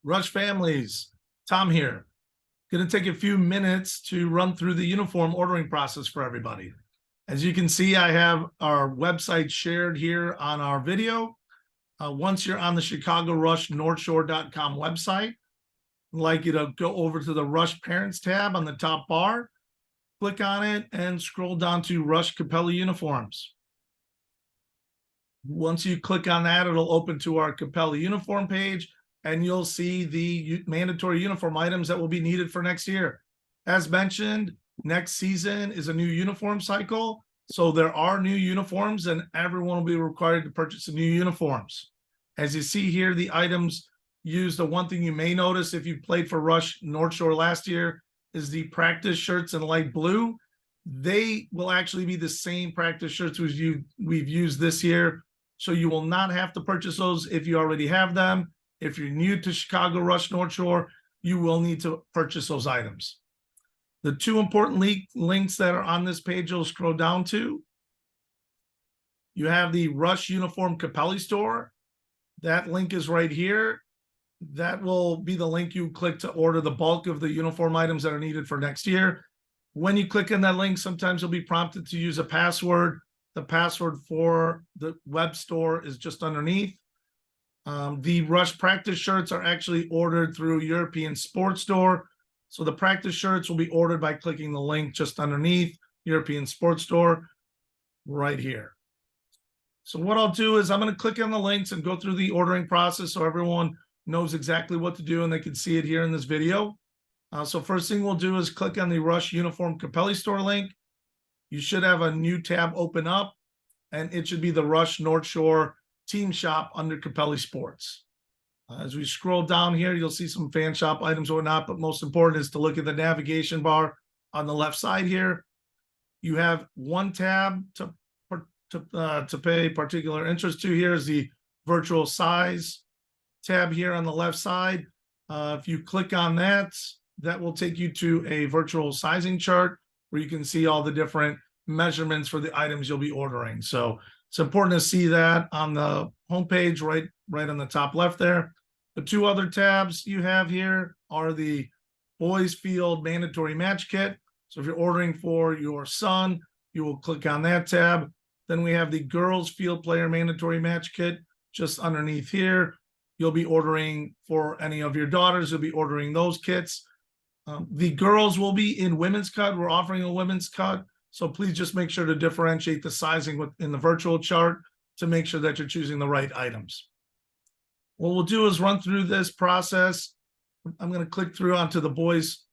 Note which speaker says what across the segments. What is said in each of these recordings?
Speaker 1: Rush families, Tom here. Going to take a few minutes to run through the uniform ordering process for everybody. As you can see, I have our website shared here on our video. Once you're on the Chicago Rush NorthShore.com website, I'd like you to go over to the Rush Parents tab on the top bar, click on it, and scroll down to Rush Capelli uniforms. Once you click on that, it'll open to our Capelli uniform page, and you'll see the mandatory uniform items that will be needed for next year. As mentioned, next season is a new uniform cycle, so there are new uniforms and everyone will be required to purchase the new uniforms. As you see here, the items used, the one thing you may notice if you played for Rush North Shore last year is the practice shirts in light blue. They will actually be the same practice shirts we've used this year, so you will not have to purchase those if you already have them. If you're new to Chicago Rush North Shore, you will need to purchase those items. The two important links that are on this page you'll scroll down to. You have the Rush Uniform Capelli store. That link is right here. That will be the link you click to order the bulk of the uniform items that are needed for next year. When you click on that link, sometimes you'll be prompted to use a password. The password for the web store is just underneath. The Rush practice shirts are actually ordered through European Sports Store. So the practice shirts will be ordered by clicking the link just underneath European Sports Store right here. So what I'll do is I'm going to click on the links and go through the ordering process so everyone knows exactly what to do and they can see it here in this video. So first thing we'll do is click on the Rush Uniform Capelli store link. You should have a new tab open up, and it should be the Rush North Shore Team Shop under Capelli Sports. As we scroll down here, you'll see some fan shop items or whatnot, but most important is to look at the navigation bar on the left side here. You have one tab to pay particular interest to. Here is the virtual size tab here on the left side. If you click on that, that will take you to a virtual sizing chart where you can see all the different measurements for the items you'll be ordering. So it's important to see that on the homepage, right on the top left there. The two other tabs you have here are the Boys Field Mandatory Match Kit. So if you're ordering for your son, you will click on that tab. Then we have the Girls Field Player Mandatory Match Kit just underneath here. You'll be ordering for any of your daughters, you'll be ordering those kits. The girls will be in women's cut. We're offering a women's cut. So please just make sure to differentiate the sizing in the virtual chart to make sure that you're choosing the right items. What we'll do is run through this process. I'm going to click through onto the boys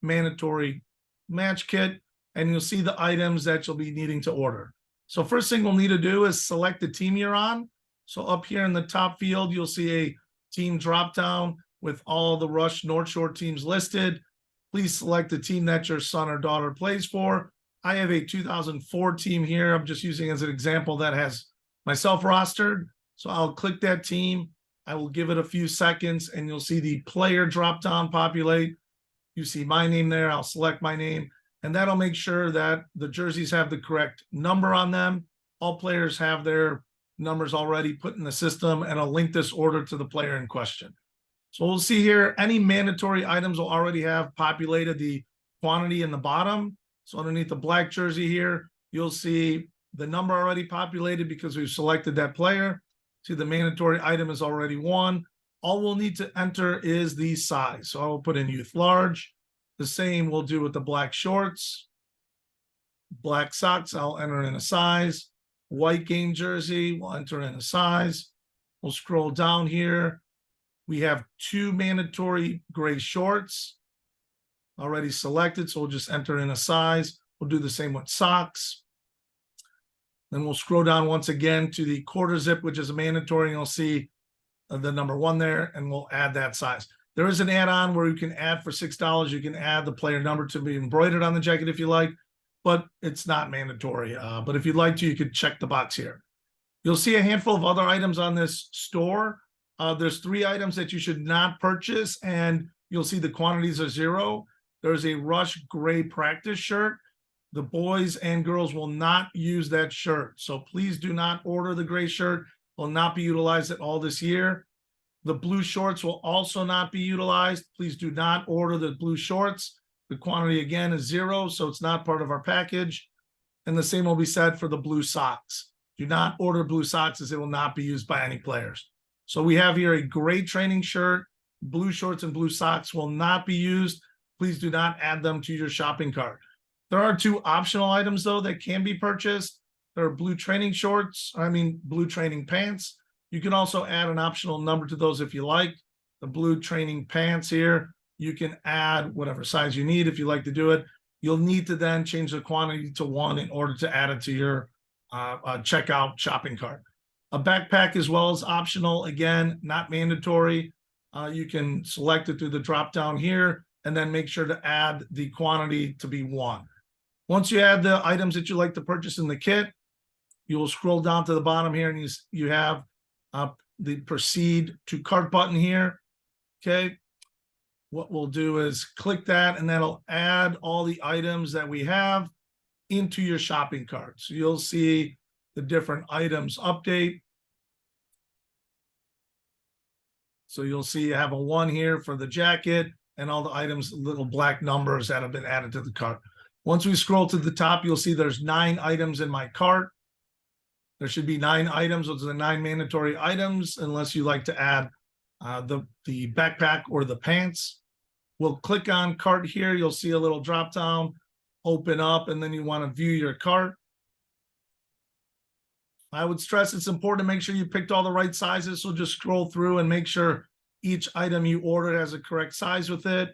Speaker 1: mandatory match kit, and you'll see the items that you'll be needing to order. So first thing we'll need to do is select the team you're on. So up here in the top field, you'll see a team drop down with all the Rush North Shore teams listed. Please select the team that your son or daughter plays for. I have a 2004 team here. I'm just using as an example that has myself rostered. So I'll click that team. I will give it a few seconds and you'll see the player drop down populate. You see my name there. I'll select my name, and that'll make sure that the jerseys have the correct number on them. All players have their numbers already put in the system, and I'll link this order to the player in question. So we'll see here, any mandatory items will already have populated the quantity in the bottom. So underneath the black jersey here, you'll see the number already populated because we've selected that player. See, the mandatory item is already one. All we'll need to enter is the size. So I will put in youth large. The same we'll do with the black shorts. Black socks, I'll enter in a size. White game jersey, we'll enter in a size. We'll scroll down here. We have two mandatory gray shorts already selected, so we'll just enter in a size. We'll do the same with socks. Then we'll scroll down once again to the quarter zip, which is a mandatory, and you'll see the number one there, and we'll add that size. There is an add-on where you can add for $6. You can add the player number to be embroidered on the jacket if you like, but it's not mandatory. But if you'd like to, you could check the box here. You'll see a handful of other items on this store. There's 3 items that you should not purchase, and you'll see the quantities are 0. There's a Rush gray practice shirt. The boys and girls will not use that shirt. So please do not order the gray shirt. Will not be utilized at all this year. The blue shorts will also not be utilized. Please do not order the blue shorts. The quantity again is 0, so it's not part of our package. And the same will be said for the blue socks. Do not order blue socks, as it will not be used by any players. So we have here a great training shirt. Blue shorts and blue socks will not be used. Please do not add them to your shopping cart. There are 2 optional items, though, that can be purchased. There are blue training shorts, blue training pants. You can also add an optional number to those if you like. The blue training pants here, you can add whatever size you need if you like to do it. You'll need to then change the quantity to 1 in order to add it to your checkout shopping cart. A backpack as well is optional. Again, not mandatory. You can select it through the drop down here and then make sure to add the quantity to be 1. Once you add the items that you like to purchase in the kit, you will scroll down to the bottom here and you have the proceed to cart button here. Okay. What we'll do is click that, and that'll add all the items that we have into your shopping cart. So you'll see the different items update. So you'll see you have a 1 here for the jacket and all the items, little black numbers that have been added to the cart. Once we scroll to the top, you'll see there's 9 items in my cart. There should be 9 items. Those are the 9 mandatory items, unless you like to add the backpack or the pants. We'll click on cart here. You'll see a little drop down, open up, and then you want to view your cart. I would stress it's important to make sure you picked all the right sizes. So just scroll through and make sure each item you ordered has a correct size with it.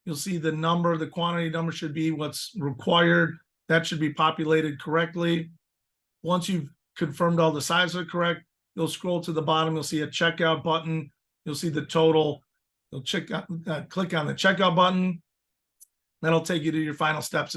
Speaker 1: You'll see the number, the quantity number should be what's required. That should be populated correctly. Once you've confirmed all the sizes are correct, you'll scroll to the bottom. You'll see a checkout button. You'll see the total. You'll click on the checkout button. That'll take you to your final steps.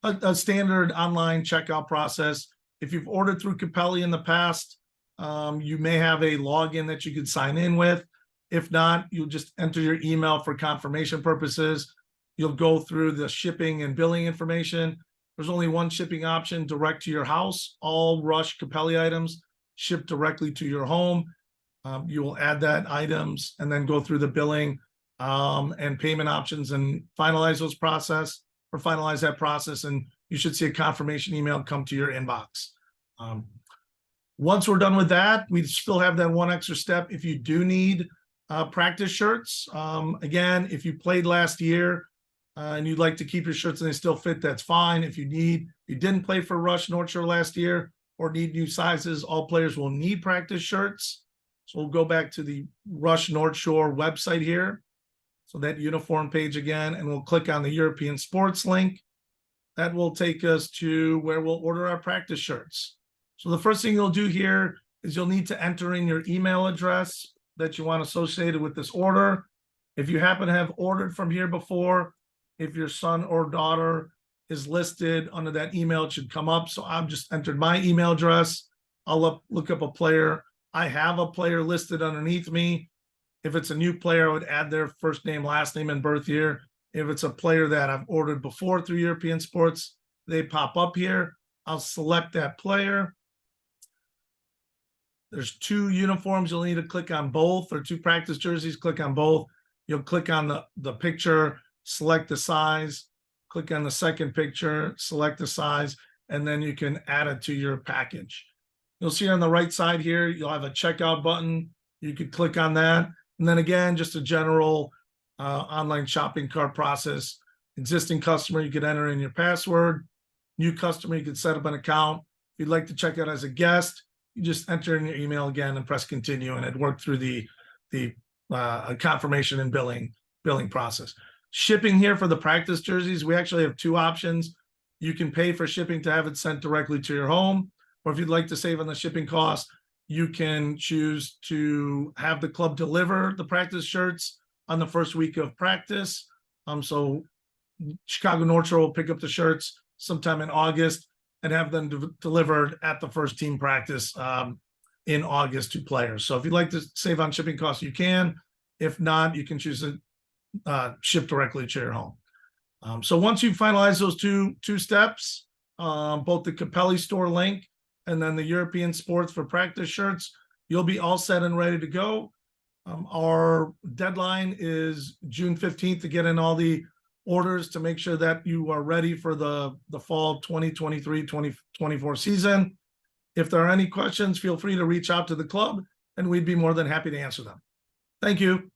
Speaker 1: A standard online checkout process. If you've ordered through Capelli in the past, you may have a login that you could sign in with. If not, you'll just enter your email for confirmation purposes. You'll go through the shipping and billing information. There's only one shipping option, direct to your house. All Rush Capelli items ship directly to your home. You will add that items and then go through the billing and payment options and finalize that process, and you should see a confirmation email come to your inbox. Once we're done with that, we still have that one extra step. If you do need practice shirts, again, if you played last year and you'd like to keep your shirts and they still fit, that's fine. If you didn't play for Rush North Shore last year or need new sizes, all players will need practice shirts. So we'll go back to the Rush North Shore website here. So that uniform page again, and we'll click on the European Sports link. That will take us to where we'll order our practice shirts. So the first thing you'll do here is you'll need to enter in your email address that you want associated with this order. If you happen to have ordered from here before, if your son or daughter is listed under that email, it should come up. So I've just entered my email address. I'll look up a player. I have a player listed underneath me. If it's a new player, I would add their first name, last name, and birth year. If it's a player that I've ordered before through European Sports, they pop up here. I'll select that player. There's 2 uniforms. You'll need to click on both, or 2 practice jerseys. Click on both. You'll click on the picture, select the size, click on the second picture, select the size, and then you can add it to your package. You'll see on the right side here, you'll have a checkout button. You could click on that. And then again, just a general online shopping cart process. Existing customer, you could enter in your password. New customer, you could set up an account. If you'd like to check out as a guest, you just enter in your email again and press continue, and it worked through the confirmation and billing process. Shipping here for the practice jerseys, we actually have 2 options. You can pay for shipping to have it sent directly to your home, or if you'd like to save on the shipping cost, you can choose to have the club deliver the practice shirts on the first week of practice. So Chicago North Shore will pick up the shirts sometime in August and have them delivered at the first team practice in August to players. So if you'd like to save on shipping costs, you can. If not, you can choose to ship directly to your home. So once you finalize those two steps, both the Capelli store link and then the European Sports for practice shirts, you'll be all set and ready to go. Our deadline is June 15th to get in all the orders to make sure that you are ready for the fall 2023-2024 season. If there are any questions, feel free to reach out to the club and we'd be more than happy to answer them. Thank you.